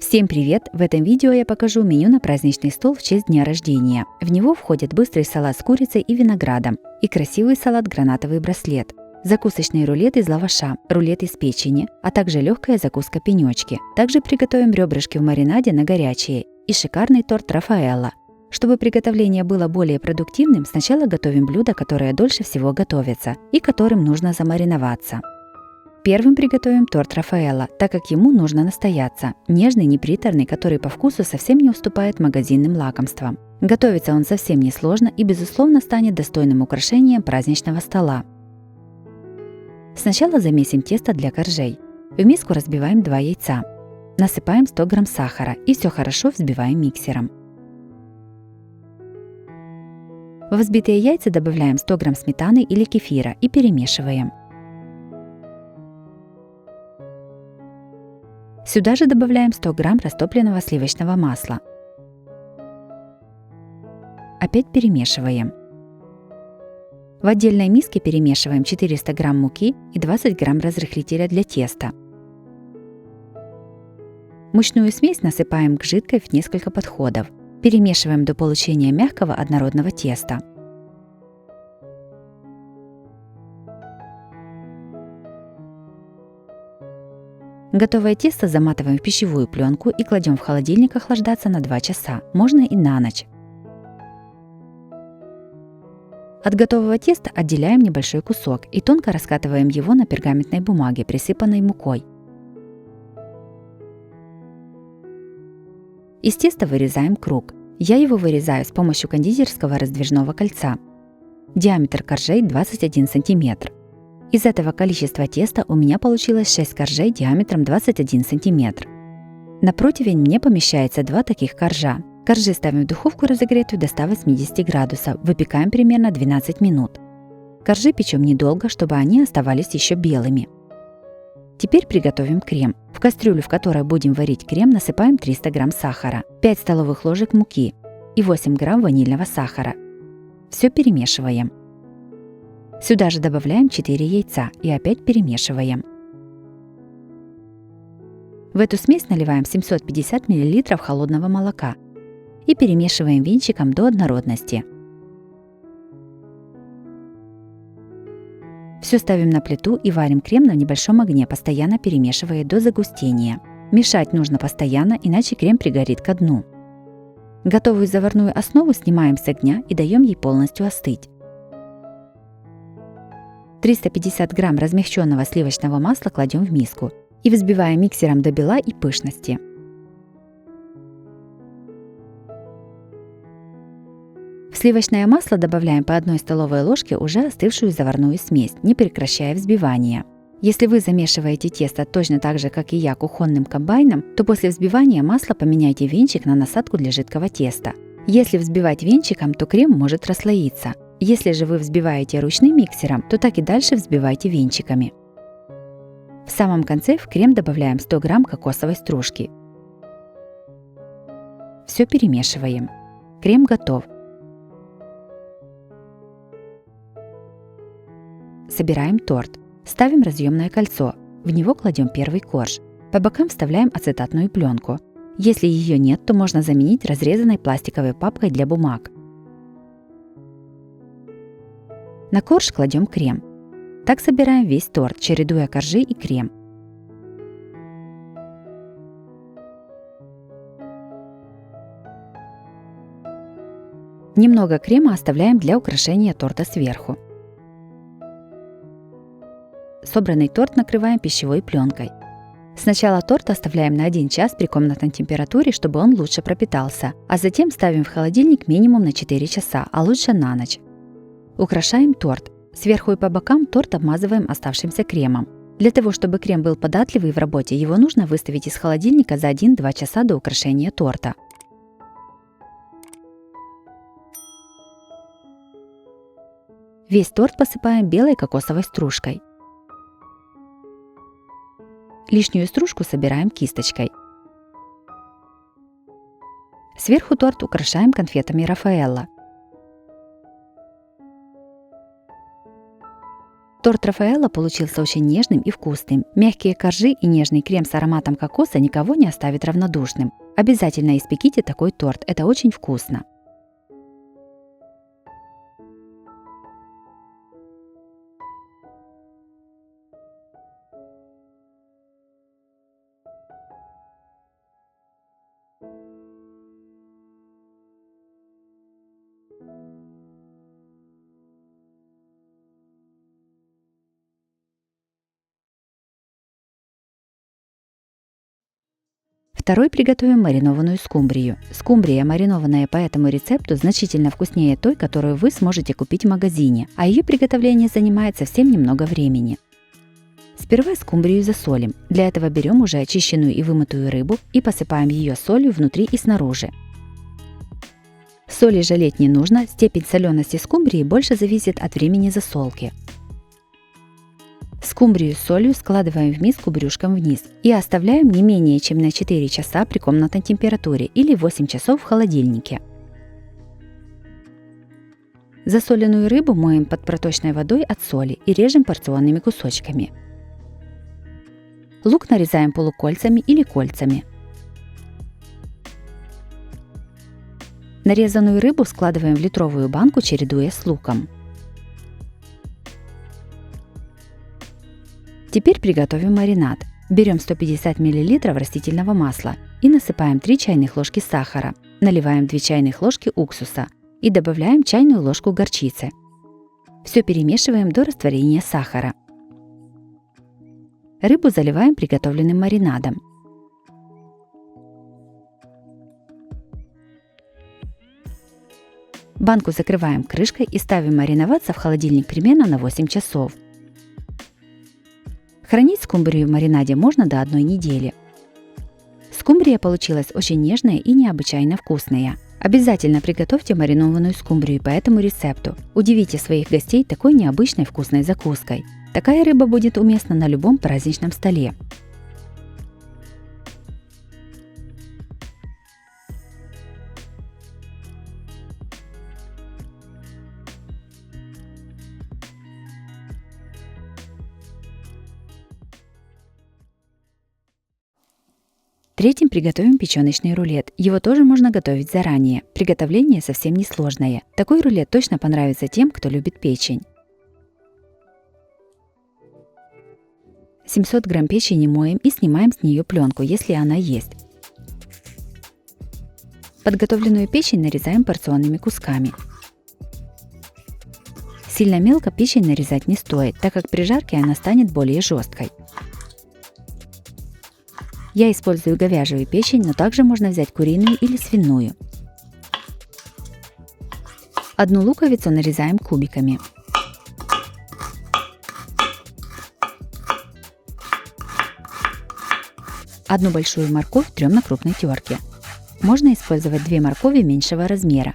Всем привет! В этом видео я покажу меню на праздничный стол в честь дня рождения. В него входит быстрый салат с курицей и виноградом и красивый салат гранатовый браслет, закусочный рулет из лаваша, рулет из печени, а также легкая закуска пенечки. Также приготовим ребрышки в маринаде на горячие и шикарный торт Рафаэлло. Чтобы приготовление было более продуктивным, сначала готовим блюда, которые дольше всего готовятся и которым нужно замариноваться. Первым приготовим торт Рафаэлло, так как ему нужно настояться. Нежный, неприторный, который по вкусу совсем не уступает магазинным лакомствам. Готовится он совсем несложно и, безусловно, станет достойным украшением праздничного стола. Сначала замесим тесто для коржей. В миску разбиваем 2 яйца. Насыпаем 100 г сахара и все хорошо взбиваем миксером. В взбитые яйца добавляем 100 г сметаны или кефира и перемешиваем. Сюда же добавляем 100 г растопленного сливочного масла. Опять перемешиваем. В отдельной миске перемешиваем 400 г муки и 20 г разрыхлителя для теста. Мучную смесь насыпаем к жидкой в несколько подходов. Перемешиваем до получения мягкого однородного теста. Готовое тесто заматываем в пищевую пленку и кладем в холодильник охлаждаться на 2 часа, можно и на ночь. От готового теста отделяем небольшой кусок и тонко раскатываем его на пергаментной бумаге, присыпанной мукой. Из теста вырезаем круг. Я его вырезаю с помощью кондитерского раздвижного кольца. Диаметр коржей 21 см. Из этого количества теста у меня получилось 6 коржей диаметром 21 см. На противень мне помещается 2 таких коржа. Коржи ставим в духовку разогретую до 180 градусов, выпекаем примерно 12 минут. Коржи печем недолго, чтобы они оставались еще белыми. Теперь приготовим крем. В кастрюлю, в которой будем варить крем, насыпаем 300 г сахара, 5 столовых ложек муки и 8 г ванильного сахара. Все перемешиваем. Сюда же добавляем 4 яйца и опять перемешиваем. В эту смесь наливаем 750 мл холодного молока и перемешиваем венчиком до однородности. Все ставим на плиту и варим крем на небольшом огне, постоянно перемешивая до загустения. Мешать нужно постоянно, иначе крем пригорит ко дну. Готовую заварную основу снимаем с огня и даем ей полностью остыть. 350 г размягченного сливочного масла кладем в миску и взбиваем миксером до бела и пышности. В сливочное масло добавляем по 1 столовой ложке уже остывшую заварную смесь, не прекращая взбивания. Если вы замешиваете тесто точно так же, как и я, кухонным комбайном, то после взбивания масла поменяйте венчик на насадку для жидкого теста. Если взбивать венчиком, то крем может расслоиться. Если же вы взбиваете ручным миксером, то так и дальше взбивайте венчиками. В самом конце в крем добавляем 100 г кокосовой стружки. Все перемешиваем. Крем готов. Собираем торт. Ставим разъемное кольцо. В него кладем первый корж. По бокам вставляем ацетатную пленку. Если ее нет, то можно заменить разрезанной пластиковой папкой для бумаг. На корж кладем крем. Так собираем весь торт, чередуя коржи и крем. Немного крема оставляем для украшения торта сверху. Собранный торт накрываем пищевой пленкой. Сначала торт оставляем на 1 час при комнатной температуре, чтобы он лучше пропитался, а затем ставим в холодильник минимум на 4 часа, а лучше на ночь. Украшаем торт. Сверху и по бокам торт обмазываем оставшимся кремом. Для того, чтобы крем был податливый в работе, его нужно выставить из холодильника за 1-2 часа до украшения торта. Весь торт посыпаем белой кокосовой стружкой. Лишнюю стружку собираем кисточкой. Сверху торт украшаем конфетами Рафаэлло. Торт Рафаэлло получился очень нежным и вкусным. Мягкие коржи и нежный крем с ароматом кокоса никого не оставит равнодушным. Обязательно испеките такой торт, это очень вкусно. Второй приготовим маринованную скумбрию. Скумбрия, маринованная по этому рецепту, значительно вкуснее той, которую вы сможете купить в магазине, а ее приготовление занимает совсем немного времени. Сперва скумбрию засолим. Для этого берем уже очищенную и вымытую рыбу и посыпаем ее солью внутри и снаружи. Соли жалеть не нужно, степень солености скумбрии больше зависит от времени засолки. Скумбрию с солью складываем в миску брюшком вниз и оставляем не менее чем на 4 часа при комнатной температуре или 8 часов в холодильнике. Засоленную рыбу моем под проточной водой от соли и режем порционными кусочками. Лук нарезаем полукольцами или кольцами. Нарезанную рыбу складываем в литровую банку, чередуя с луком. Теперь приготовим маринад. Берем 150 мл растительного масла и насыпаем 3 чайных ложки сахара, наливаем 2 чайных ложки уксуса и добавляем чайную ложку горчицы. Все перемешиваем до растворения сахара. Рыбу заливаем приготовленным маринадом. Банку закрываем крышкой и ставим мариноваться в холодильник примерно на 8 часов. Хранить скумбрию в маринаде можно до 1 недели. Скумбрия получилась очень нежная и необычайно вкусная. Обязательно приготовьте маринованную скумбрию по этому рецепту. Удивите своих гостей такой необычной вкусной закуской. Такая рыба будет уместна на любом праздничном столе. Третьим приготовим печеночный рулет. Его тоже можно готовить заранее. Приготовление совсем несложное. Такой рулет точно понравится тем, кто любит печень. 700 грамм печени моем и снимаем с нее пленку, если она есть. Подготовленную печень нарезаем порционными кусками. Сильно мелко печень нарезать не стоит, так как при жарке она станет более жесткой. Я использую говяжью печень, но также можно взять куриную или свиную. Одну луковицу нарезаем кубиками. Одну большую морковь трем на крупной терке. Можно использовать 2 моркови меньшего размера.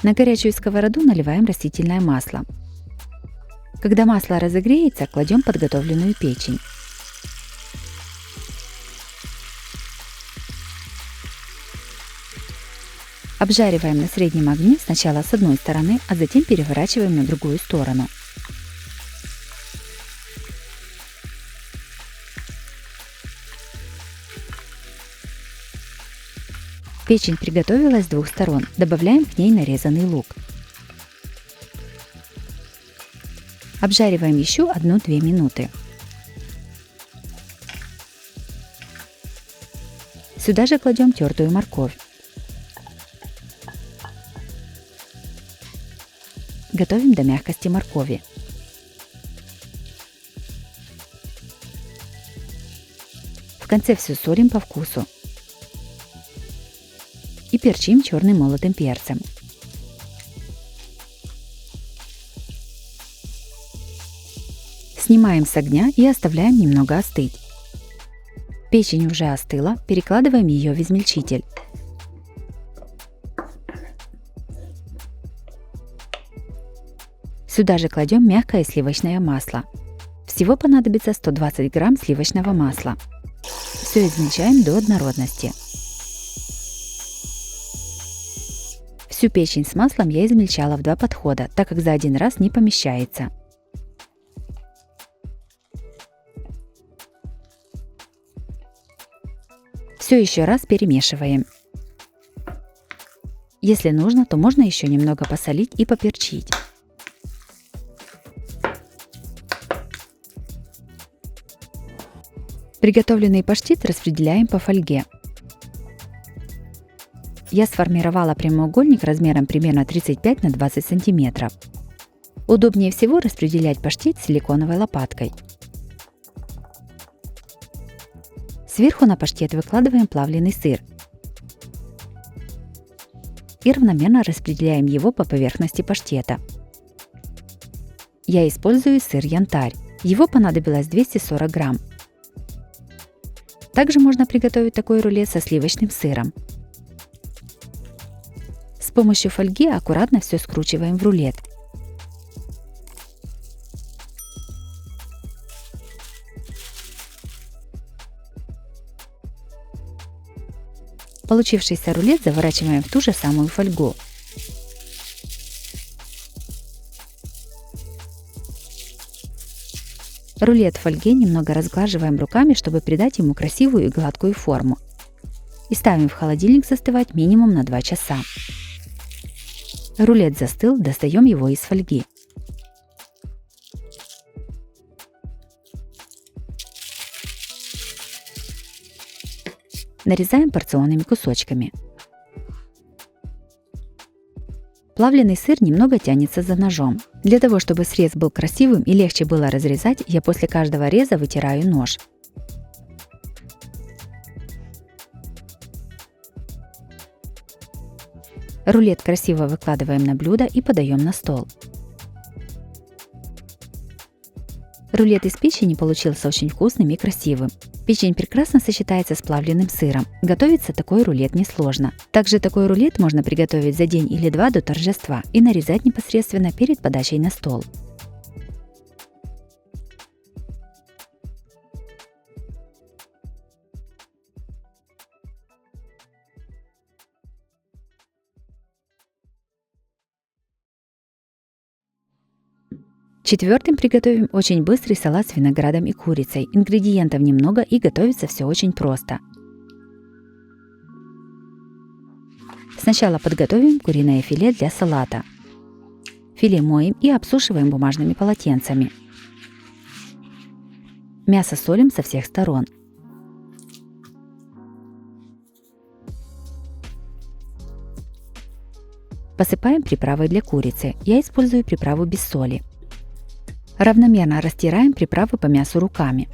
На горячую сковороду наливаем растительное масло. Когда масло разогреется, кладем подготовленную печень. Обжариваем на среднем огне сначала с одной стороны, а затем переворачиваем на другую сторону. Печень приготовилась с 2 сторон. Добавляем к ней нарезанный лук. Обжариваем еще 1-2 минуты. Сюда же кладем тертую морковь. Готовим до мягкости моркови. В конце все солим по вкусу. И перчим черным молотым перцем. Снимаем с огня и оставляем немного остыть. Печень уже остыла, перекладываем ее в измельчитель. Сюда же кладем мягкое сливочное масло. Всего понадобится 120 грамм сливочного масла. Все измельчаем до однородности. Всю печень с маслом я измельчала в 2 подхода, так как за один раз не помещается. Все еще раз перемешиваем. Если нужно, то можно еще немного посолить и поперчить. Приготовленный паштет распределяем по фольге. Я сформировала прямоугольник размером примерно 35 на 20 см. Удобнее всего распределять паштет силиконовой лопаткой. Сверху на паштет выкладываем плавленый сыр и равномерно распределяем его по поверхности паштета. Я использую сыр янтарь. Его понадобилось 240 грамм. Также можно приготовить такой рулет со сливочным сыром. С помощью фольги аккуратно все скручиваем в рулет. Получившийся рулет заворачиваем в ту же самую фольгу. Рулет в фольге немного разглаживаем руками, чтобы придать ему красивую и гладкую форму. И ставим в холодильник застывать минимум на 2 часа. Рулет застыл, достаем его из фольги. Нарезаем порционными кусочками. Плавленый сыр немного тянется за ножом. Для того, чтобы срез был красивым и легче было разрезать, я после каждого реза вытираю нож. Рулет красиво выкладываем на блюдо и подаем на стол. Рулет из печени получился очень вкусным и красивым. Печень прекрасно сочетается с плавленным сыром. Готовится такой рулет несложно. Также такой рулет можно приготовить за день или два до торжества и нарезать непосредственно перед подачей на стол. Четвертым приготовим очень быстрый салат с виноградом и курицей. Ингредиентов немного и готовится все очень просто. Сначала подготовим куриное филе для салата. Филе моем и обсушиваем бумажными полотенцами. Мясо солим со всех сторон. Посыпаем приправой для курицы. Я использую приправу без соли. Равномерно растираем приправы по мясу руками.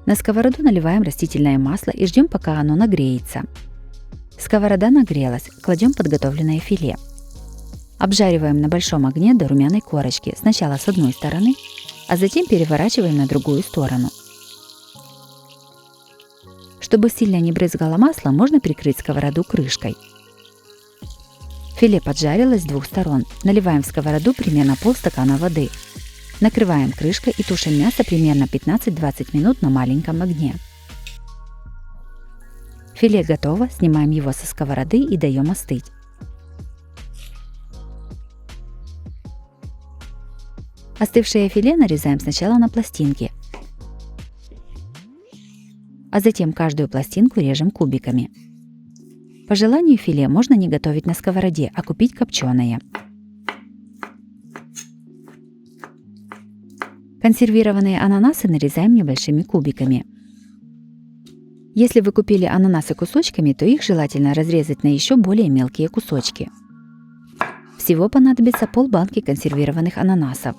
На сковороду наливаем растительное масло и ждем, пока оно нагреется. Сковорода нагрелась, кладем подготовленное филе. Обжариваем на большом огне до румяной корочки, сначала с одной стороны, а затем переворачиваем на другую сторону. Чтобы сильно не брызгало масло, можно прикрыть сковороду крышкой. Филе поджарилось с двух сторон. Наливаем в сковороду примерно полстакана воды. Накрываем крышкой и тушим мясо примерно 15-20 минут на маленьком огне. Филе готово, снимаем его со сковороды и даем остыть. Остывшее филе нарезаем сначала на пластинки, а затем каждую пластинку режем кубиками. По желанию филе можно не готовить на сковороде, а купить копченое. Консервированные ананасы нарезаем небольшими кубиками. Если вы купили ананасы кусочками, то их желательно разрезать на еще более мелкие кусочки. Всего понадобится полбанки консервированных ананасов.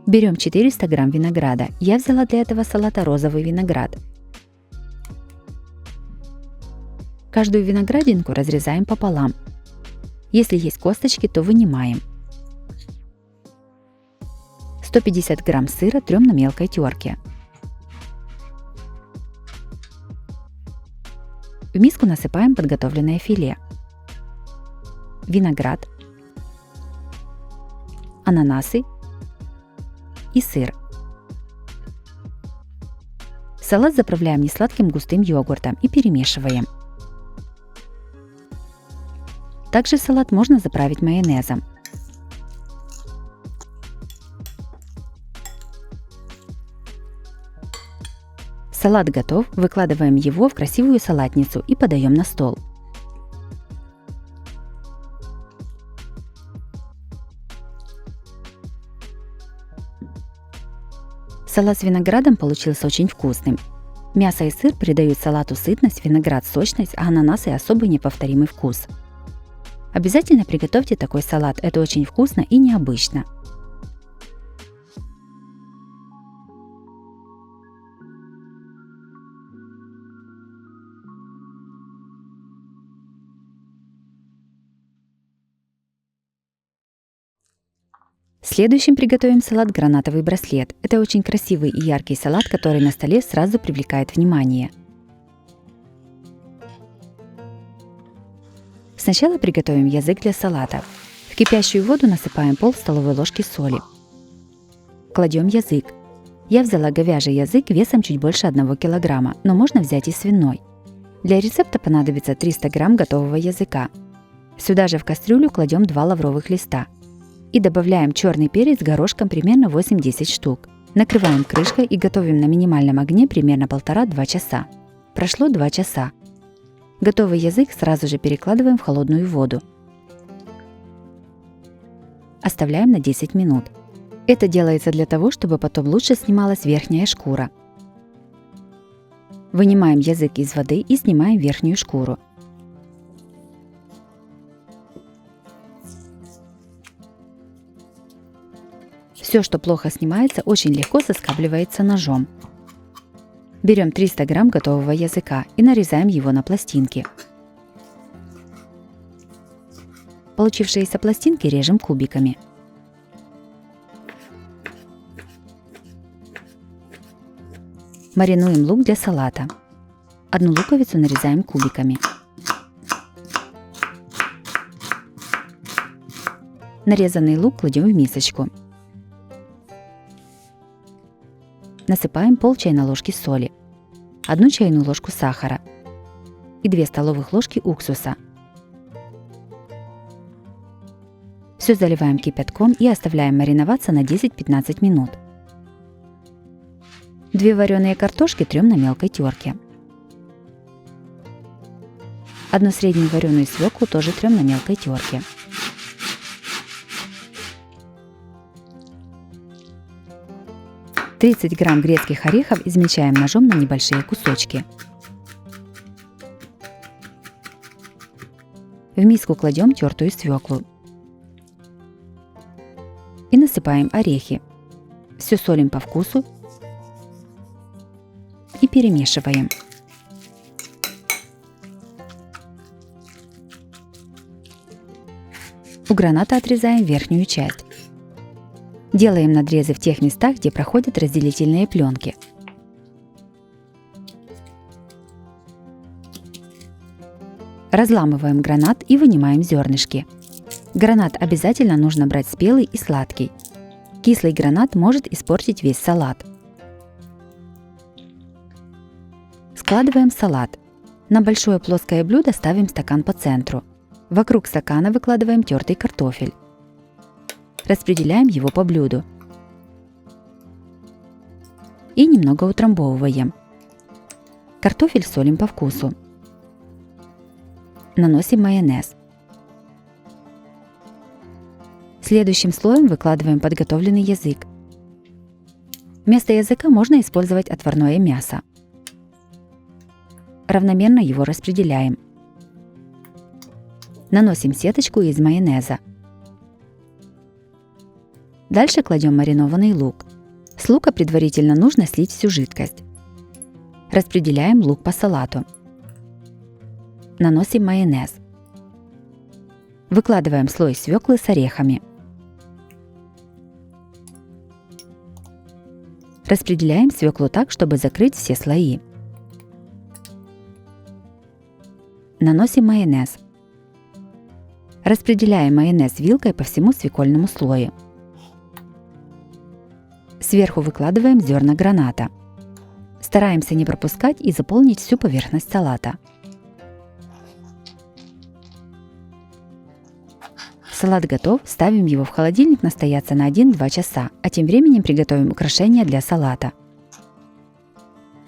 Берем 400 грамм винограда. Я взяла для этого салата розовый виноград. Каждую виноградинку разрезаем пополам. Если есть косточки, то вынимаем. 150 грамм сыра трем на мелкой терке. В миску насыпаем подготовленное филе, виноград, ананасы и сыр. Салат заправляем несладким густым йогуртом и перемешиваем. Также салат можно заправить майонезом. Салат готов, выкладываем его в красивую салатницу и подаем на стол. Салат с виноградом получился очень вкусным. Мясо и сыр придают салату сытность, виноград сочность, а ананасы особый неповторимый вкус. Обязательно приготовьте такой салат, это очень вкусно и необычно. Следующим приготовим салат гранатовый браслет. Это очень красивый и яркий салат, который на столе сразу привлекает внимание. Сначала приготовим язык для салата. В кипящую воду насыпаем пол столовой ложки соли. Кладем язык. Я взяла говяжий язык весом чуть больше 1 кг, но можно взять и свиной. Для рецепта понадобится 300 грамм готового языка. Сюда же в кастрюлю кладем 2 лавровых листа. И добавляем черный перец горошком примерно 8-10 штук. Накрываем крышкой и готовим на минимальном огне примерно 1,5-2 часа. Прошло 2 часа. Готовый язык сразу же перекладываем в холодную воду. Оставляем на 10 минут. Это делается для того, чтобы потом лучше снималась верхняя шкура. Вынимаем язык из воды и снимаем верхнюю шкуру. Все, что плохо снимается, очень легко соскабливается ножом. Берем 300 грамм готового языка и нарезаем его на пластинки. Получившиеся пластинки режем кубиками. Маринуем лук для салата. 1 луковицу нарезаем кубиками. Нарезанный лук кладем в мисочку. Насыпаем пол чайной ложки соли, 1 чайную ложку сахара и 2 столовых ложки уксуса. Все заливаем кипятком и оставляем мариноваться на 10-15 минут. 2 вареные картошки трем на мелкой терке. 1 среднюю вареную свеклу тоже трем на мелкой терке. 30 грамм грецких орехов измельчаем ножом на небольшие кусочки. В миску кладем тертую свеклу и насыпаем орехи. Все солим по вкусу и перемешиваем. У граната отрезаем верхнюю часть. Делаем надрезы в тех местах, где проходят разделительные пленки. Разламываем гранат и вынимаем зернышки. Гранат обязательно нужно брать спелый и сладкий. Кислый гранат может испортить весь салат. Складываем салат. На большое плоское блюдо ставим стакан по центру. Вокруг стакана выкладываем тертый картофель. Распределяем его по блюду. И немного утрамбовываем. Картофель солим по вкусу. Наносим майонез. Следующим слоем выкладываем подготовленный язык. Вместо языка можно использовать отварное мясо. Равномерно его распределяем. Наносим сеточку из майонеза. Дальше кладем маринованный лук. С лука предварительно нужно слить всю жидкость. Распределяем лук по салату. Наносим майонез. Выкладываем слой свеклы с орехами. Распределяем свеклу так, чтобы закрыть все слои. Наносим майонез. Распределяем майонез вилкой по всему свекольному слою. Сверху выкладываем зерна граната. Стараемся не пропускать и заполнить всю поверхность салата. Салат готов, ставим его в холодильник настояться на 1-2 часа, а тем временем приготовим украшения для салата.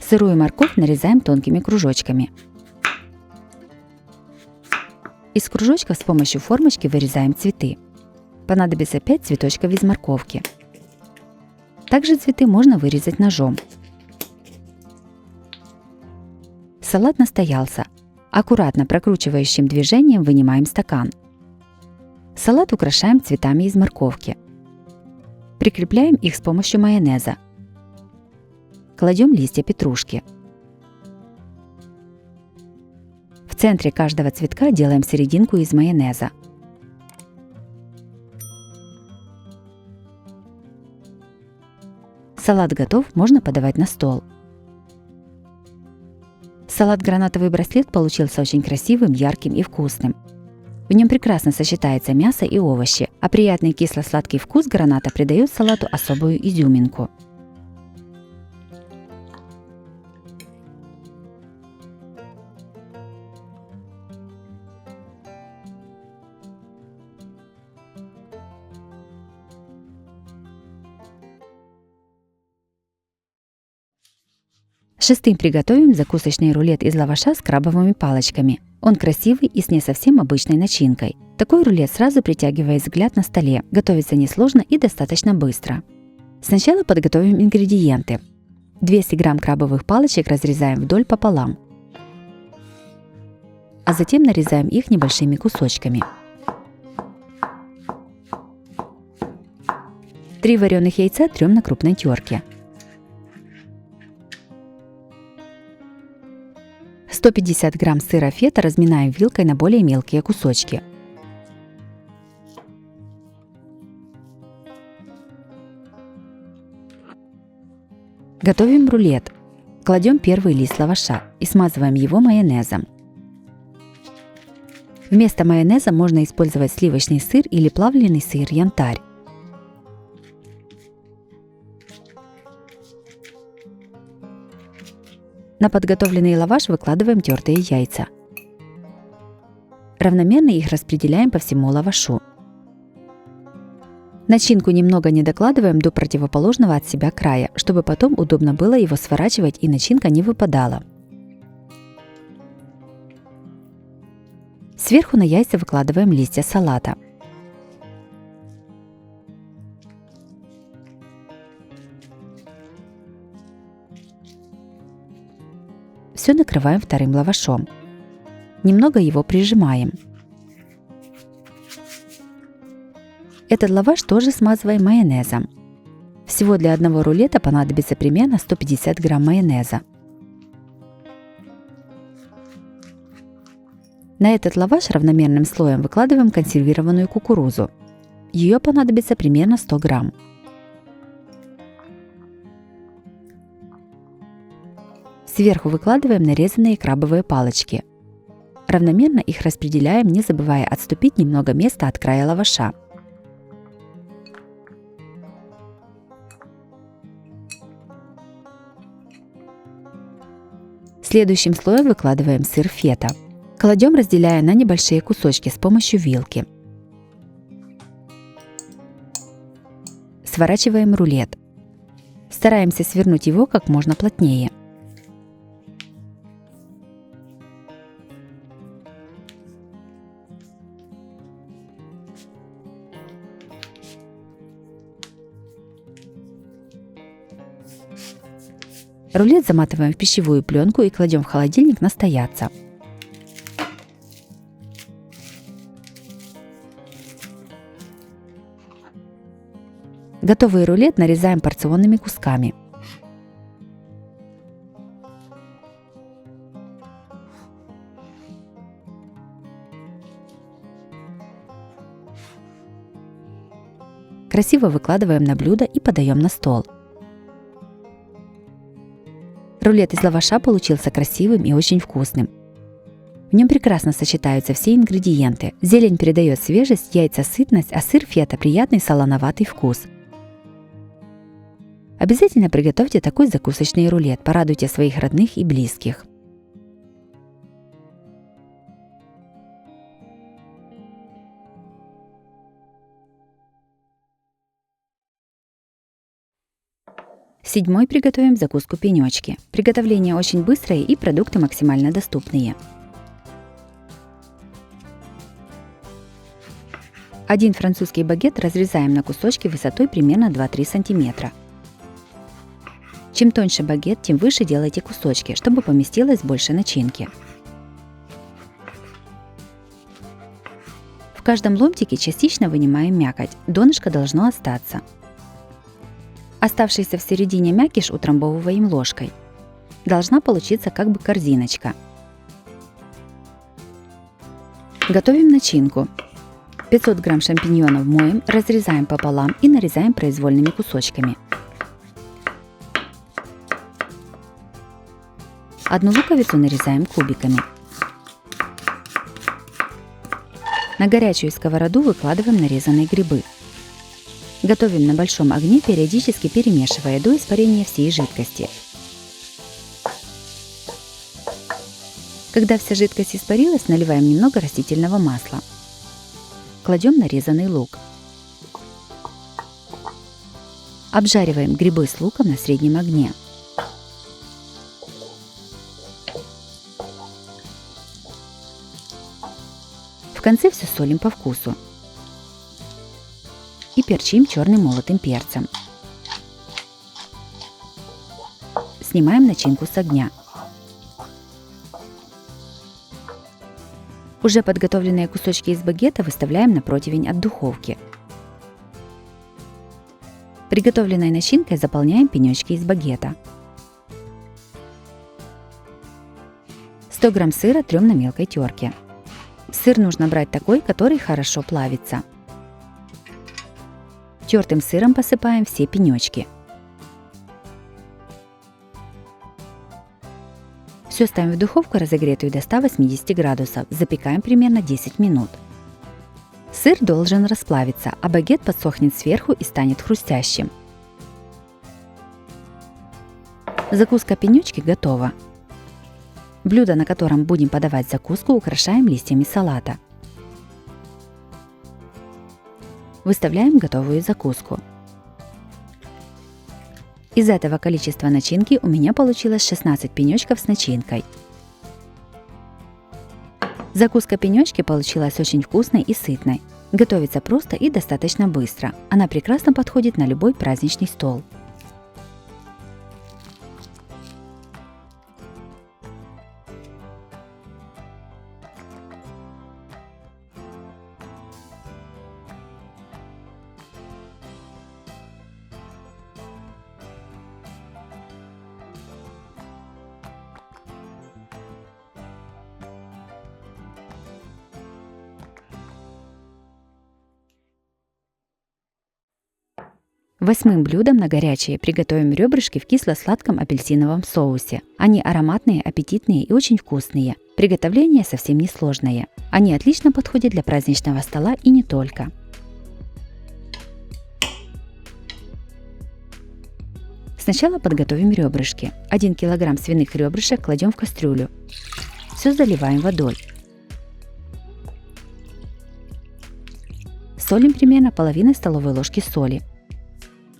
Сырую морковь нарезаем тонкими кружочками. Из кружочков с помощью формочки вырезаем цветы. Понадобится 5 цветочков из морковки. Также цветы можно вырезать ножом. Салат настоялся. Аккуратно прокручивающим движением вынимаем стакан. Салат украшаем цветами из морковки. Прикрепляем их с помощью майонеза. Кладем листья петрушки. В центре каждого цветка делаем серединку из майонеза. Салат готов, можно подавать на стол. Салат «Гранатовый браслет» получился очень красивым, ярким и вкусным. В нем прекрасно сочетается мясо и овощи, а приятный кисло-сладкий вкус граната придает салату особую изюминку. Шестым приготовим закусочный рулет из лаваша с крабовыми палочками. Он красивый и с не совсем обычной начинкой. Такой рулет сразу притягивает взгляд на столе, готовится несложно и достаточно быстро. Сначала подготовим ингредиенты. 200 грамм крабовых палочек разрезаем вдоль пополам, а затем нарезаем их небольшими кусочками. 3 вареных яйца трем на крупной терке. 150 грамм сыра фета разминаем вилкой на более мелкие кусочки. Готовим рулет. Кладем первый лист лаваша и смазываем его майонезом. Вместо майонеза можно использовать сливочный сыр или плавленый сыр янтарь. На подготовленный лаваш выкладываем тертые яйца. Равномерно их распределяем по всему лавашу. Начинку немного не докладываем до противоположного от себя края, чтобы потом удобно было его сворачивать и начинка не выпадала. Сверху на яйца выкладываем листья салата. Все накрываем вторым лавашом. Немного его прижимаем. Этот лаваш тоже смазываем майонезом. Всего для одного рулета понадобится примерно 150 грамм майонеза. На этот лаваш равномерным слоем выкладываем консервированную кукурузу. Ее понадобится примерно 100 грамм. Сверху выкладываем нарезанные крабовые палочки. Равномерно их распределяем, не забывая отступить немного места от края лаваша. Следующим слоем выкладываем сыр фета. Кладем, разделяя на небольшие кусочки с помощью вилки. Сворачиваем рулет. Стараемся свернуть его как можно плотнее. Рулет заматываем в пищевую пленку и кладем в холодильник настояться. Готовый рулет нарезаем порционными кусками. Красиво выкладываем на блюдо и подаем на стол. Рулет из лаваша получился красивым и очень вкусным. В нем прекрасно сочетаются все ингредиенты. Зелень передает свежесть, яйца сытность, а сыр фета приятный солоноватый вкус. Обязательно приготовьте такой закусочный рулет, порадуйте своих родных и близких. Седьмой приготовим закуску пенечки. Приготовление очень быстрое и продукты максимально доступные. 1 французский багет разрезаем на кусочки высотой примерно 2-3 см. Чем тоньше багет, тем выше делайте кусочки, чтобы поместилось больше начинки. В каждом ломтике частично вынимаем мякоть, донышко должно остаться. Оставшийся в середине мякиш утрамбовываем ложкой. Должна получиться как бы корзиночка. Готовим начинку. 500 грамм шампиньонов моем, разрезаем пополам и нарезаем произвольными кусочками. 1 луковицу нарезаем кубиками. На горячую сковороду выкладываем нарезанные грибы. Готовим на большом огне, периодически перемешивая до испарения всей жидкости. Когда вся жидкость испарилась, наливаем немного растительного масла. Кладем нарезанный лук. Обжариваем грибы с луком на среднем огне. В конце все солим по вкусу. И перчим черным молотым перцем. Снимаем начинку с огня. Уже подготовленные кусочки из багета выставляем на противень от духовки. Приготовленной начинкой заполняем пенечки из багета. 100 грамм сыра трем на мелкой терке. Сыр нужно брать такой, который хорошо плавится. Тертым сыром посыпаем все пенечки. Все ставим в духовку, разогретую до 180 градусов. Запекаем примерно 10 минут. Сыр должен расплавиться, а багет подсохнет сверху и станет хрустящим. Закуска пенечки готова. Блюдо, на котором будем подавать закуску, украшаем листьями салата. Выставляем готовую закуску. Из этого количества начинки у меня получилось 16 пенечков с начинкой. Закуска пенечки получилась очень вкусной и сытной. Готовится просто и достаточно быстро. Она прекрасно подходит на любой праздничный стол. Восьмым блюдом на горячее приготовим ребрышки в кисло-сладком апельсиновом соусе. Они ароматные, аппетитные и очень вкусные. Приготовление совсем несложное. Они отлично подходят для праздничного стола и не только. Сначала подготовим ребрышки. 1 кг свиных ребрышек кладем в кастрюлю. Все заливаем водой. Солим примерно половиной столовой ложки соли.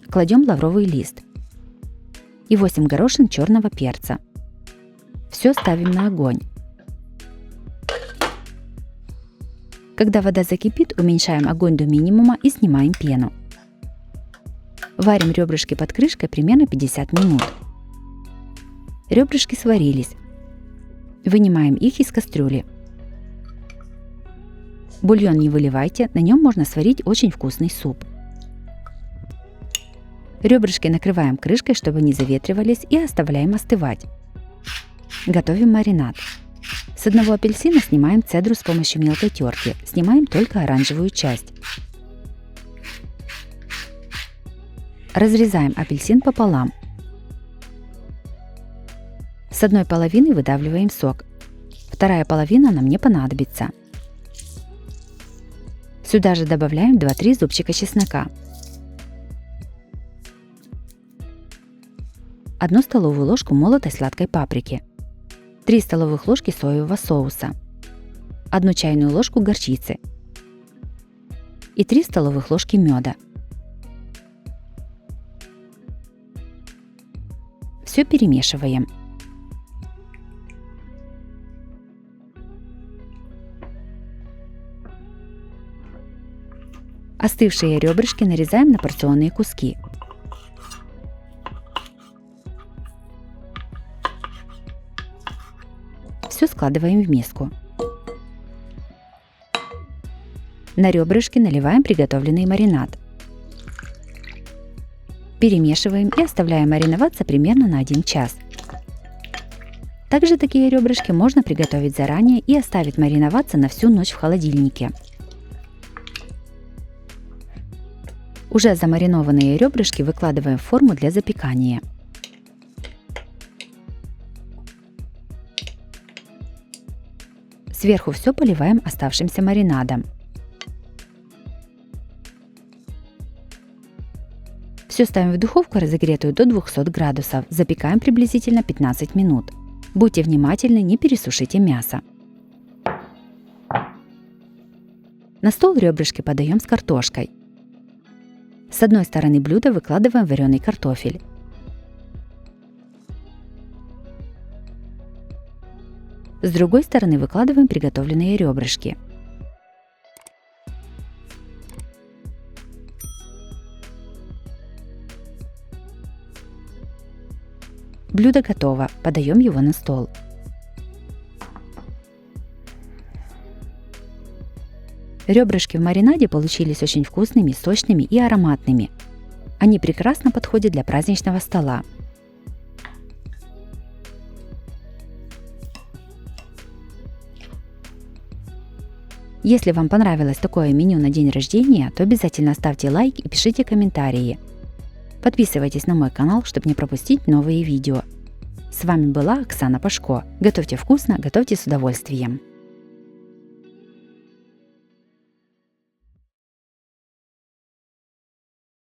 Кладем лавровый лист и 8 горошин черного перца. Все ставим на огонь. Когда вода закипит, уменьшаем огонь до минимума и снимаем пену. Варим ребрышки под крышкой примерно 50 минут. Ребрышки сварились. Вынимаем их из кастрюли. Бульон не выливайте, на нем можно сварить очень вкусный суп. Ребрышки накрываем крышкой, чтобы не заветривались, и оставляем остывать. Готовим маринад. С одного апельсина снимаем цедру с помощью мелкой терки. Снимаем только оранжевую часть. Разрезаем апельсин пополам. С одной половины выдавливаем сок. Вторая половина нам не понадобится. Сюда же добавляем 2-3 зубчика чеснока. 1 столовую ложку молотой сладкой паприки, 3 столовых ложки соевого соуса, 1 чайную ложку горчицы и 3 столовых ложки меда. Все перемешиваем. Остывшие ребрышки нарезаем на порционные куски. Все складываем в миску. На ребрышки наливаем приготовленный маринад. Перемешиваем и оставляем мариноваться примерно на 1 час. Также такие ребрышки можно приготовить заранее и оставить мариноваться на всю ночь в холодильнике. Уже замаринованные ребрышки выкладываем в форму для запекания. Сверху все поливаем оставшимся маринадом. Все ставим в духовку, разогретую до 200 градусов. Запекаем приблизительно 15 минут. Будьте внимательны, не пересушите мясо. На стол ребрышки подаем с картошкой. С одной стороны блюда выкладываем вареный картофель. С другой стороны выкладываем приготовленные ребрышки. Блюдо готово, подаем его на стол. Ребрышки в маринаде получились очень вкусными, сочными и ароматными. Они прекрасно подходят для праздничного стола. Если вам понравилось такое меню на день рождения, то обязательно ставьте лайк и пишите комментарии. Подписывайтесь на мой канал, чтобы не пропустить новые видео. С вами была Оксана Пашко. Готовьте вкусно, готовьте с удовольствием.